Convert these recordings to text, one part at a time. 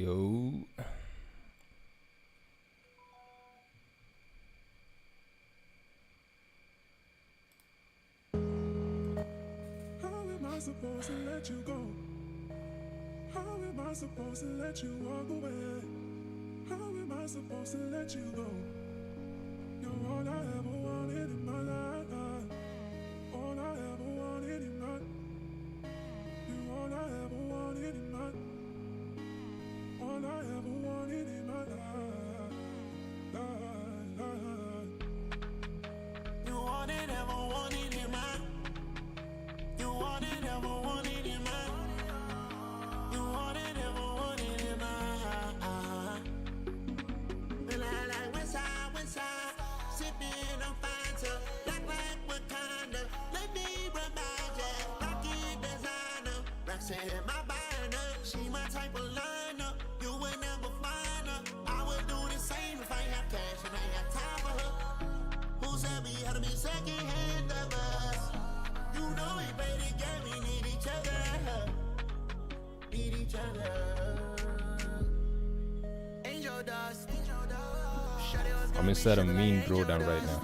Yo. How am I supposed to let you go? How am I supposed to let you walk away? How am I supposed to let you go? You're all I ever wanted in my life. All I ever wanted in my life. You're all I ever wanted in my life. All I ever wanted in my life. You want it, ever wanted in my. You want it, ever wanted in my. You want it, ever wanted in my. And I like west side, sipping on Fanta, black like Wakanda. Let me remind ya, Rocky designer, Roxanne my binder. She my type of liner, you would never find her. I would do the same if I have cash and I have time for her. Who said we had to be second hand lovers? You know we play the game, we need each other. Need each other. Angel dust. I'm inside a mean throwdown right now.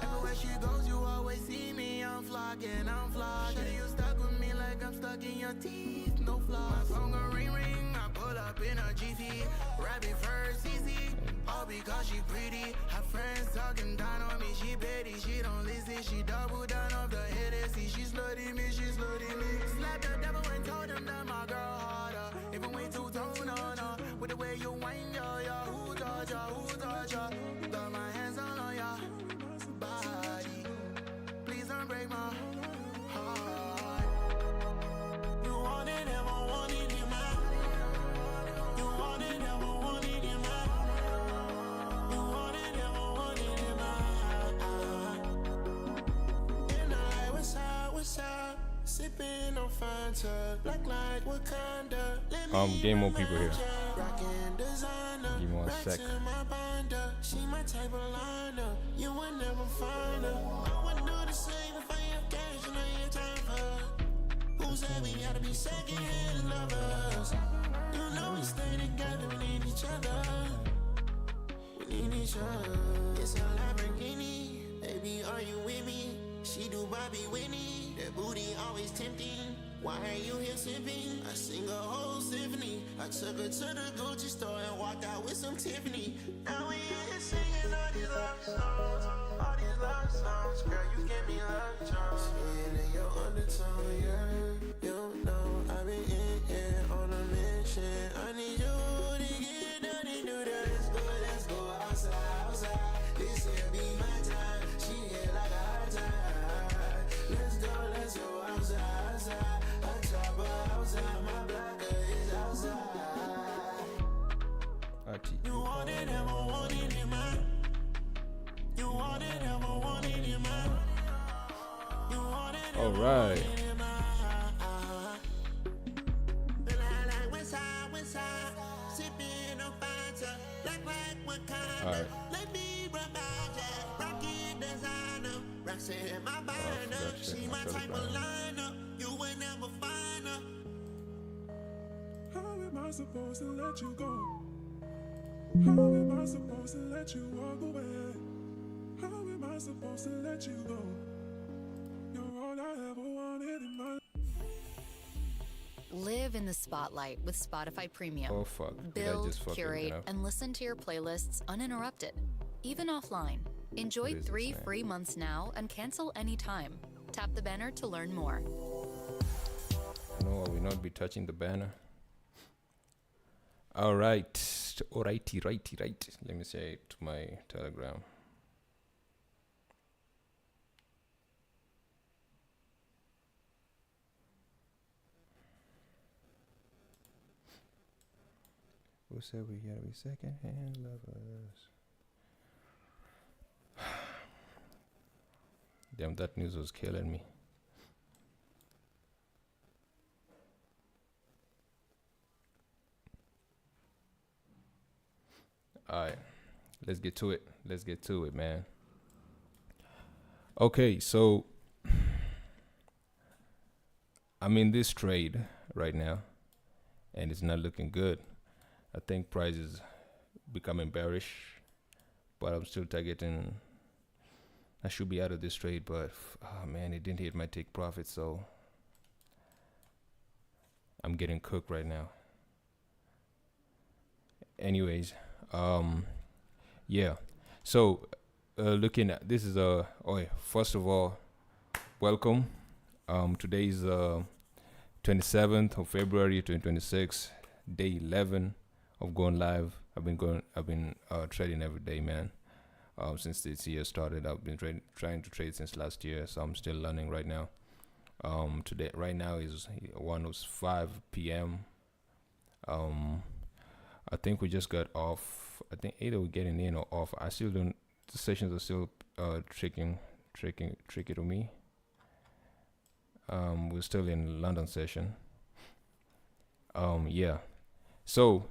Everywhere she goes, you always see me. I'm flocking, I'm flocking. Shawty, you stuck with me like I'm stuck in your teeth. No flaws. My phone gon' ring, ring. I pull up in a GT. Rabbit first, easy. All because she pretty. Her friends talking down on me. She petty, she don't listen. She double down off the head and see. She slutty me, she slutty me. Slapped the devil and told him that my girl harder. Even we two-tone on her. With the way you whine, yo, yo. Who touch ya, who touch ya? Got my hands all on ya body. Please don't break my heart. You want it, ever want it in my. You want it, ever want it in my. You want it, ever want it in my. In the light, west side, sipping on Fanta, black like Wakanda. Game more people here. Rockin' designer, Give me 1 racks sec. in my binder. She my type of liner, you would never find her. I would do the same if I have cash and I had time for her. Who said we gotta be second-hand lovers? You know we stay together, we need each other. We need each other. It's a Lamborghini, baby, are you with me? She do Bobby Whitney, that booty always tempting. Why are you here sipping? I sing a whole symphony. I took her to the Gucci store and walked out with some Tiffany. Now we in here singing all these love songs, all these love songs. Girl, you give me love songs. Singing in your undertone, yeah. You know I've been in here on a mission. I need you to get down and do that. Let's go outside, outside. This here be my time. She hit like a hard time. Let's go outside, outside. I chop her outside, my blocker is outside. You want it, ever want it in my. You want it, ever want it in my. You want it, ever want Alright. it in my. West side, sipping on Fanta, black like Wakanda. Alright. Let me remind ya, Rocky designer, Roxanne my binder. She my type of liner, you would never find her. How am I supposed to let you go? How am I supposed to let you walk away? How am I supposed to let you go? You're all I ever wanted in my. Live in the spotlight with Spotify Premium. Oh fuck. Did I Build, just fuck curate, everything up? and listen to your playlists uninterrupted, even offline. Enjoy What is this, 3 man? free months now and cancel anytime. Tap the banner to learn more. No, I will not be touching the banner. Alright. Alrighty, righty, right. Let me say it to my Telegram. Who said we gotta be second-hand lovers? Damn, that news was killing me. Alright, let's get to it. Let's get to it, man. Okay, so I'm in this trade right now, and it's not looking good. I think price is becoming bearish, but I'm still targeting. I should be out of this trade, but oh man, it didn't hit my take profit, so I'm getting cooked right now. Anyways, yeah. So looking at this is first of all, welcome. Today is 27th of February 2026, day 11 of going live. I've been trading every day, man. Since this year started, I've been trying to trade since last year, so I'm still learning right now. Today, right now is 1:05 p.m. I think we just got off. I think either we're getting in or off. I still don't. The sessions are still tricky to me. We're still in London session. Yeah. So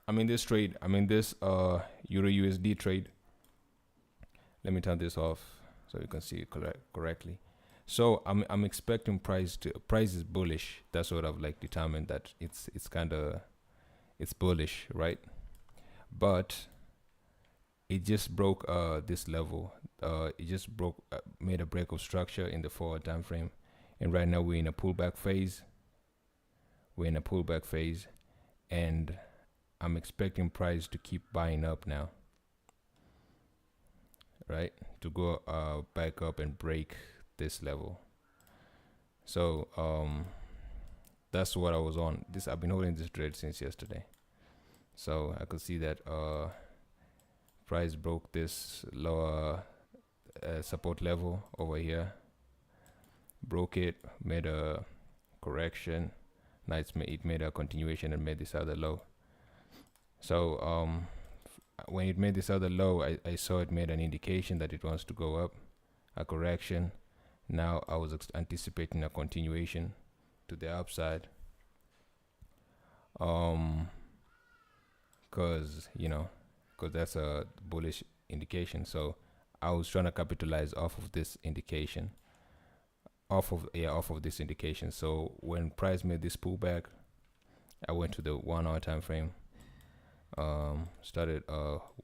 this Euro USD trade. Let me turn this off so you can see it correctly. So I'm expecting price is bullish. That's what I've determined, that it's bullish, right? But it just broke this level. It just made a break of structure in the forward time frame, and right now we're in a pullback phase. And I'm expecting price to keep buying up now, right? To go back up and break this level. So that's what I was on. I've been holding this trade since yesterday. So I could see that price broke this lower support level over here. Broke it, made a correction. Now it made a continuation and made this other low. So when it made this other low, I saw it made an indication that it wants to go up, a correction. Now I was anticipating a continuation to the upside, because that's a bullish indication. So I was trying to capitalize off of this indication, off of this indication. So when price made this pullback, I went to the 1 hour time frame. Started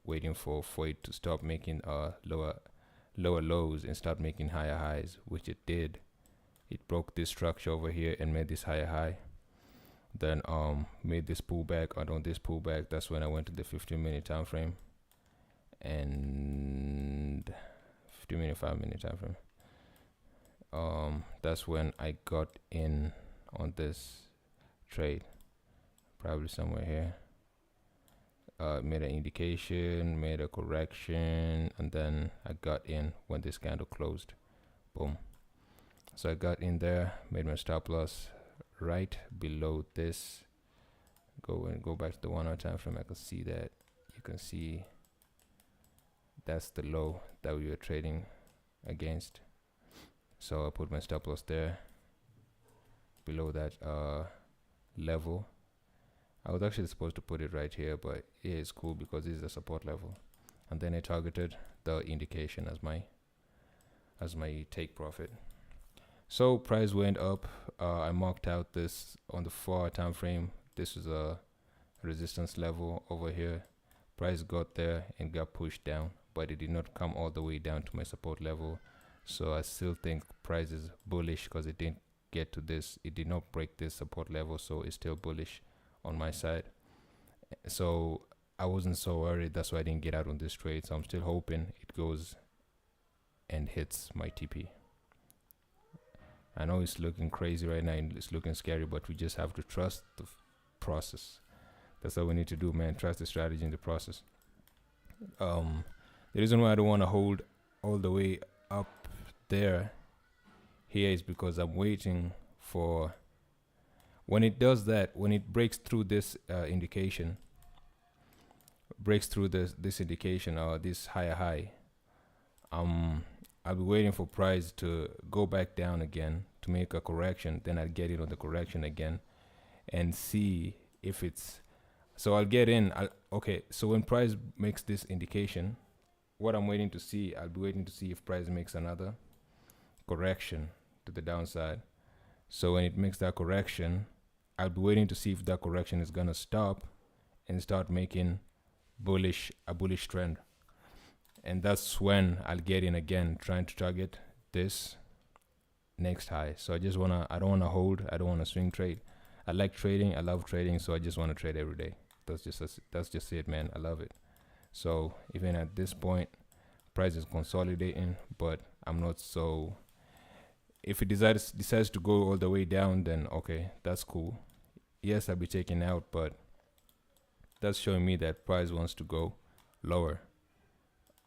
waiting for it to stop making lower lows and start making higher highs, which it did. It broke this structure over here and made this higher high. Then made this pullback. And on this pullback, that's when I went to the 15-minute time frame and 15-minute, 5-minute time frame. That's when I got in on this trade, probably somewhere here. Made an indication, made a correction, and then I got in when this candle closed. Boom. So I got in there, made my stop loss right below this. Go back to the 1 hour time frame. I can see that. You can see that's the low that we were trading against. So I put my stop loss there below that level. I was actually supposed to put it right here, but yeah, it's cool because this is the support level. And then I targeted the indication as my take profit. So price went up. I marked out this on the 4 hour time frame. This is a resistance level over here. Price got there and got pushed down, but it did not come all the way down to my support level. So I still think price is bullish because it didn't get to this. It did not break this support level, so it's still bullish on my side. So I wasn't so worried. That's why I didn't get out on this trade. So I'm still hoping it goes and hits my TP. I know it's looking crazy right now and it's looking scary, but we just have to trust the process. That's all we need to do, man. Trust the strategy in the process. The reason why I don't want to hold all the way up there here is because I'm waiting for when it does that, when it breaks through this indication, this indication or this higher high, I'll be waiting for price to go back down again to make a correction. Then I'll get in on the correction again and see if it's, so I'll get in. Okay, so when price makes this indication, what I'm waiting to see, I'll be waiting to see if price makes another correction to the downside. So when it makes that correction, I'll be waiting to see if that correction is gonna stop and start making a bullish trend. And that's when I'll get in again, trying to target this next high. So I don't wanna hold, I don't wanna swing trade. I like trading, I love trading, so I just wanna trade every day. That's just it, man. I love it. So even at this point, price is consolidating, but I'm not so. If it decides to go all the way down, then okay, that's cool. Yes, I'll be taking out, but that's showing me that price wants to go lower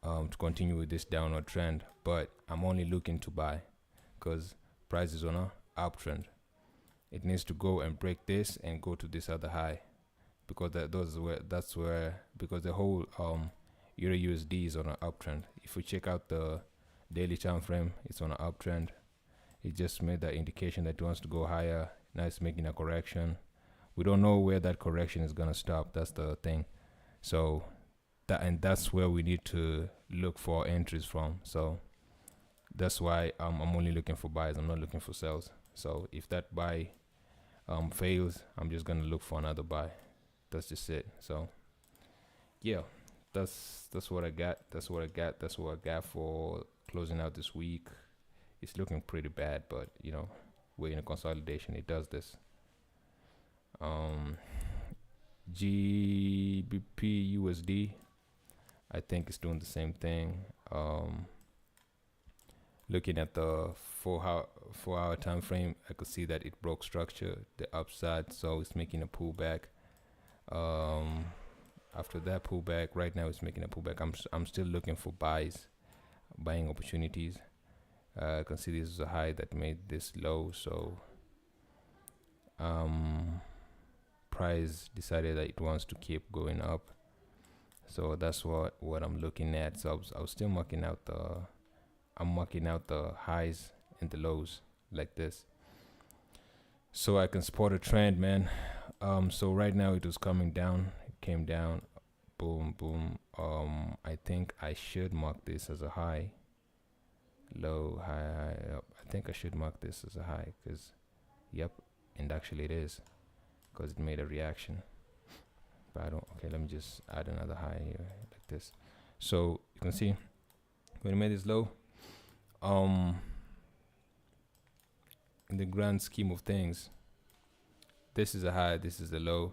to continue with this downward trend. But I'm only looking to buy because price is on a uptrend. It needs to go and break this and go to this other high, because because the whole Euro USD is on an uptrend. If we check out the daily time frame, it's on an uptrend. It just made that indication that it wants to go higher. Now it's making a correction. We don't know where that correction is gonna stop. That's the thing. So that's where we need to look for entries from. So that's why I'm only looking for buys. I'm not looking for sells. So if that buy fails, I'm just gonna look for another buy. That's just it. So yeah, that's what I got. That's what I got for closing out this week. It's looking pretty bad, but you know, we're in a consolidation. It does this. GBP USD, I think it's doing the same thing. Looking at the 4-hour time frame, I could see that it broke structure, the upside, so it's making a pullback. After that pullback, right now it's making a pullback. I'm still looking for buying opportunities. I can see this is a high that made this low, so price decided that it wants to keep going up. So that's what I'm looking at. So I was still marking out the highs and the lows like this, so I can spot a trend, man. So right now it was coming down. It came down, boom, boom. I think I should mark this as a high, low, high, up. I think I should mark this as a high, because yep, and actually it is, because it made a reaction. But I don't. Okay, let me just add another high here like this. So you can see when it made this low, in the grand scheme of things, this is a high, this is a low.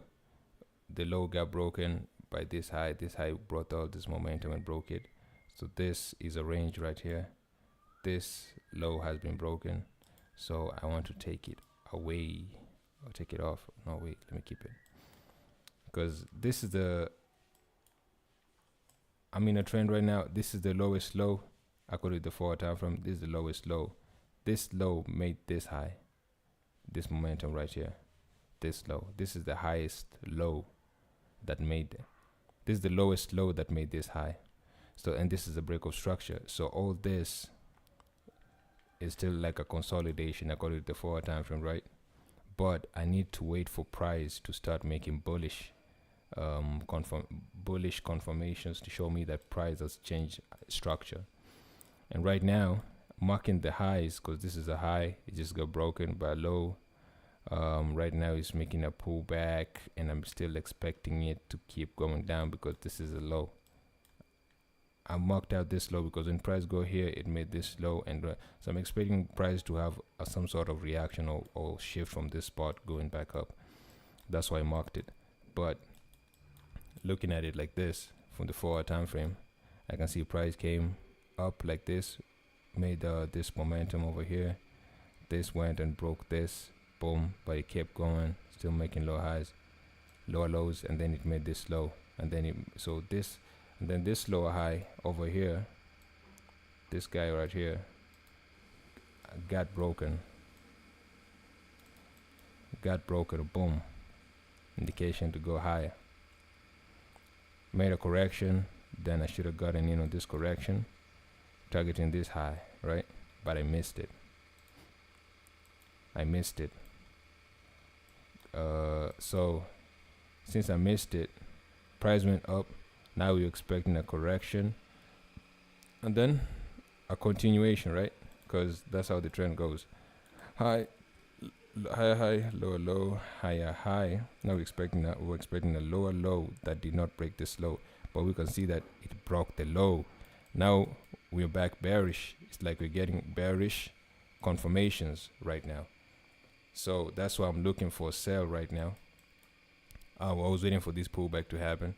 The low got broken by this high. This high brought all this momentum and broke it. So this is a range right here. This low has been broken, so I want to take it away or take it off. No, wait, let me keep it, because this is I'm in a trend right now. This is the lowest low according to the 4-hour time frame. This is the lowest low. This low made this high, this momentum right here. This low, this is the highest low that made, this is the lowest low that made this high. So, and this is a break of structure. So all this is still like a consolidation according to the 4-hour time frame, right? But I need to wait for price to start making bullish confirmations to show me that price has changed structure. And right now, marking the highs, because this is a high, it just got broken by a low. Right now it's making a pullback, and I'm still expecting it to keep going down because this is a low. I marked out this low because when price go here, it made this low, and so I'm expecting price to have some sort of reaction or shift from this spot going back up. That's why I marked it. But looking at it like this from the 4-hour time frame, I can see price came up like this, made this momentum over here. This went and broke this, boom, but it kept going, still making low highs, lower lows, and then it made this low, and then and then this lower high over here, this guy right here, got broken, boom, indication to go higher. Made a correction, then I should have gotten in on this correction, targeting this high, right? But I missed it. So since I missed it, price went up. Now we're expecting a correction and then a continuation, right? Because that's how the trend goes. High, higher high, lower low, higher high. Now we're expecting a lower low that did not break this low, but we can see that it broke the low. Now we're back bearish. It's like we're getting bearish confirmations right now. So that's why I'm looking for a sell right now. I was waiting for this pullback to happen.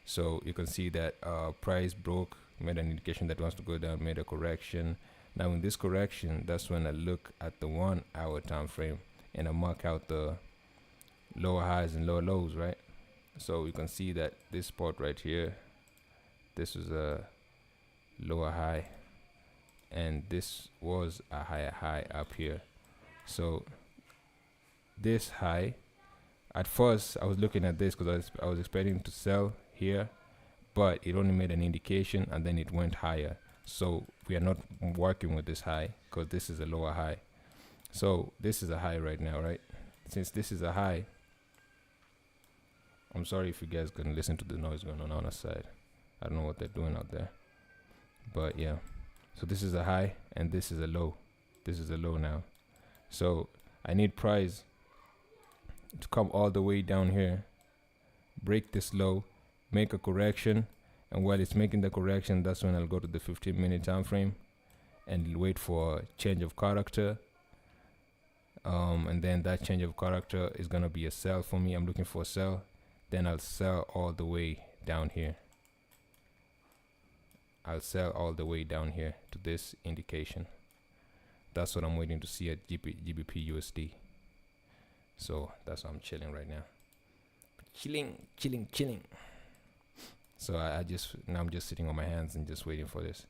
So you can see that price broke, made an indication that wants to go down, made a correction. Now in this correction, that's when I look at the 1 hour time frame and I mark out the lower highs and lower lows, right? So you can see that this spot right here, this is a lower high and this was a higher high up here. So this high, at first I was looking at this because I was expecting to sell here, but it only made an indication and then it went higher. So we are not working with this high because this is a lower high. So this is a high right now, right? Since this is a high, I'm sorry if you guys can listen to the noise going on the side. I don't know what they're doing out there, but yeah. So this is a high and this is a low. This is a low now. So I need price to come all the way down here, break this low, make a correction, and while it's making the correction, that's when I'll go to the 15-minute time frame and wait for a change of character. And then that change of character is gonna be a sell for me. I'm looking for a sell. Then I'll sell all the way down here. I'll sell all the way down here to this indication. That's what I'm waiting to see at GBP USD. So that's why I'm chilling right now. Chilling. So I'm just sitting on my hands and just waiting for this.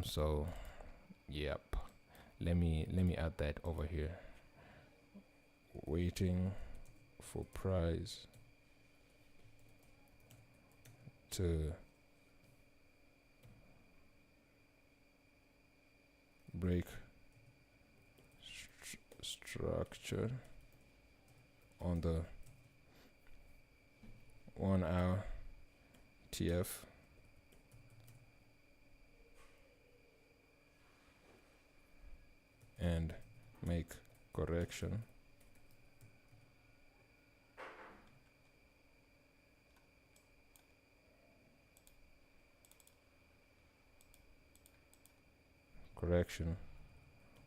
So yep. Let me add that over here. Waiting for price to break structure on the 1 hour TF and make correction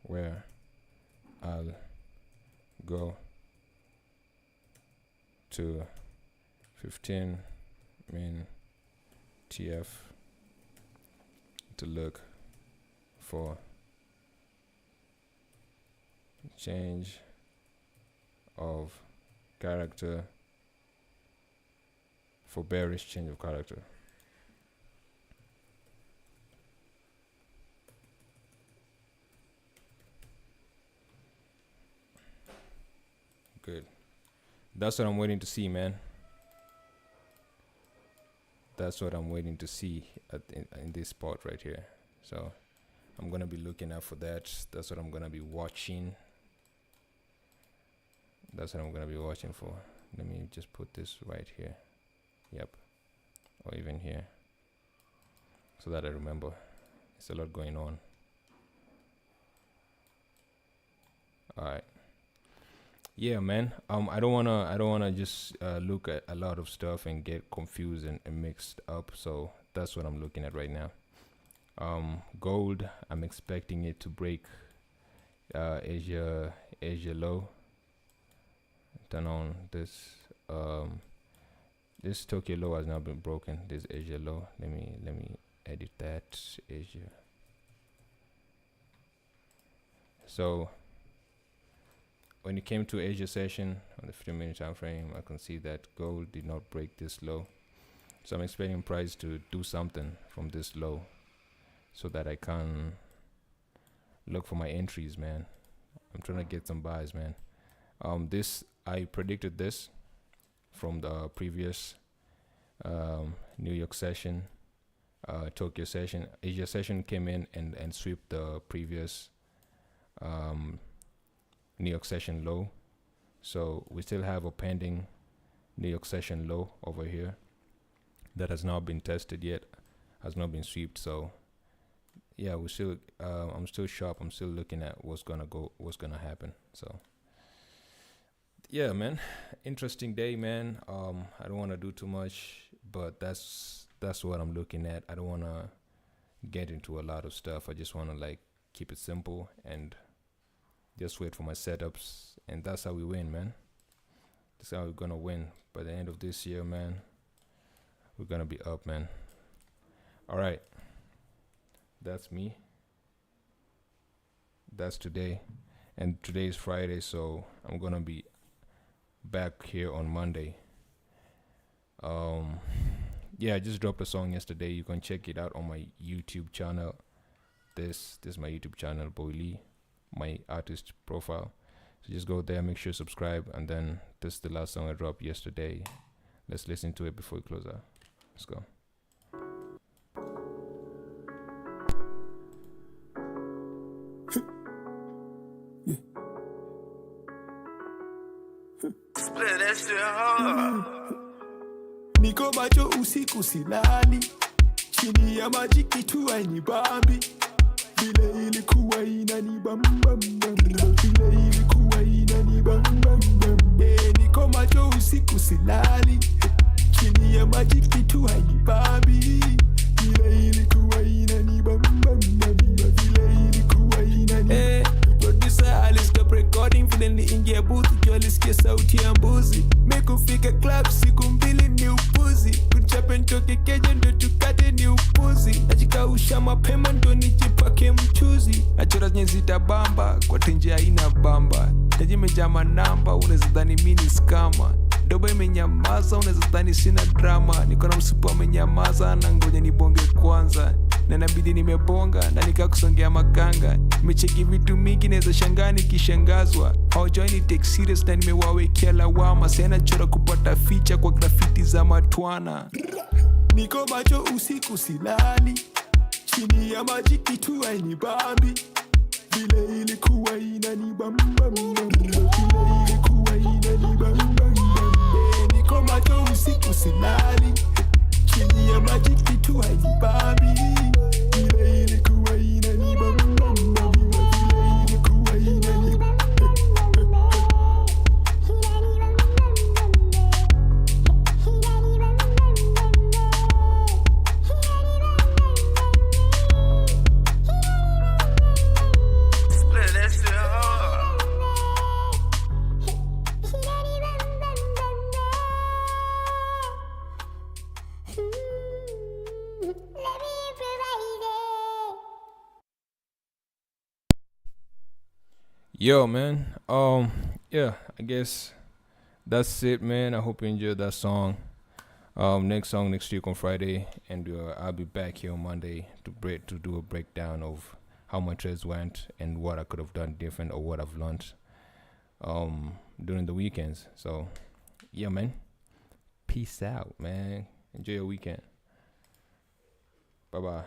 where I'll go to 15 min TF to look for change of character, for bearish change of character. Good. That's what I'm waiting to see, man. That's what I'm waiting to see in this spot right here. So I'm gonna be looking out for that. That's what I'm gonna be watching. That's what I'm gonna be watching for. Let me just put this right here. Yep. Or even here, so that I remember. It's a lot going on. All right. Yeah, man. I don't wanna just look at a lot of stuff and get confused and mixed up. So that's what I'm looking at right now. Gold, I'm expecting it to break Asia low. Turn on this. This Tokyo low has now been broken. This Asia low. Let me edit that. Asia. So when it came to Asia session on the 15-minute time frame, I can see that gold did not break this low. So I'm expecting price to do something from this low so that I can look for my entries, man. I'm trying to get some buys, man. I predicted this from the previous New York session, Tokyo session. Asia session came in and swept the previous New York session low. So we still have a pending New York session low over here that has not been tested yet, has not been swept. So yeah, I'm still sharp. I'm still looking at what's gonna happen. So yeah, man, interesting day, man. I don't want to do too much, but that's what I'm looking at. I don't want to get into a lot of stuff. I just want to like keep it simple and just wait for my setups, and that's how we win, man. That's how we're gonna win by the end of this year, man. We're gonna be up, man. All right, that's me. That's today, and today is Friday, so I'm gonna be back here on Monday. Yeah, I just dropped a song yesterday. You can check it out on my YouTube channel. This is my YouTube channel, Boy Lee, my artist profile. So just go there, make sure you subscribe, and then this is the last song I dropped yesterday. Let's listen to it before we close out. Let's go. Niko macho usiku silali, chini ya maji kitu hainibambi, vile ilikuwa inanibamba, vile ilikuwa inanibamba. Niko macho usiku silali, chini ya maji kitu hainibambi, vile ilikuwa inanibamba, vile ilikuwa inanibamba. Producer alistop recording, vile niingia booth, jua alisikia sauti ya mbuzi. Mekufika club siku mbili ni upuzi, kuchape ntoke keja ndo tukate ni upuzi. Najikausha mapema ndo nijipake mchuzi, nachora zenye zitabamba kwa tenje haina bamba. Tenje imejama namba, unaweza dhani mini skama. Doba imenyamaza, unaweza dhani sina drama. Niko na msupu amenyamaza, na ngoja nibonge kwanza. Na nabidi nimebonga, na nikakusongea makanga. Nimecheki vitu mingi, naweza shangaa nikishangazwa. Hawajawai ni take serious na nimewawekea lawama. Sena chora kupata ficha kwa grafiti za matwana. Niko macho usiku silali, chini ya maji kitu hainibambi, vile ilikuwa inanibamba, vile ilikuwa inanibamba. Niko macho usiku silali, chini ya maji kitu hainibambi, vile ilikuwa inanibamba, vile ilikuwa inanibamba. Yo, man. Yeah, I guess that's it, man. I hope you enjoyed that song. Next song next week on Friday, and I'll be back here on Monday to do a breakdown of how my trades went and what I could have done different or what I've learned during the weekends. So, yeah, man. Peace out, man. Enjoy your weekend. Bye bye.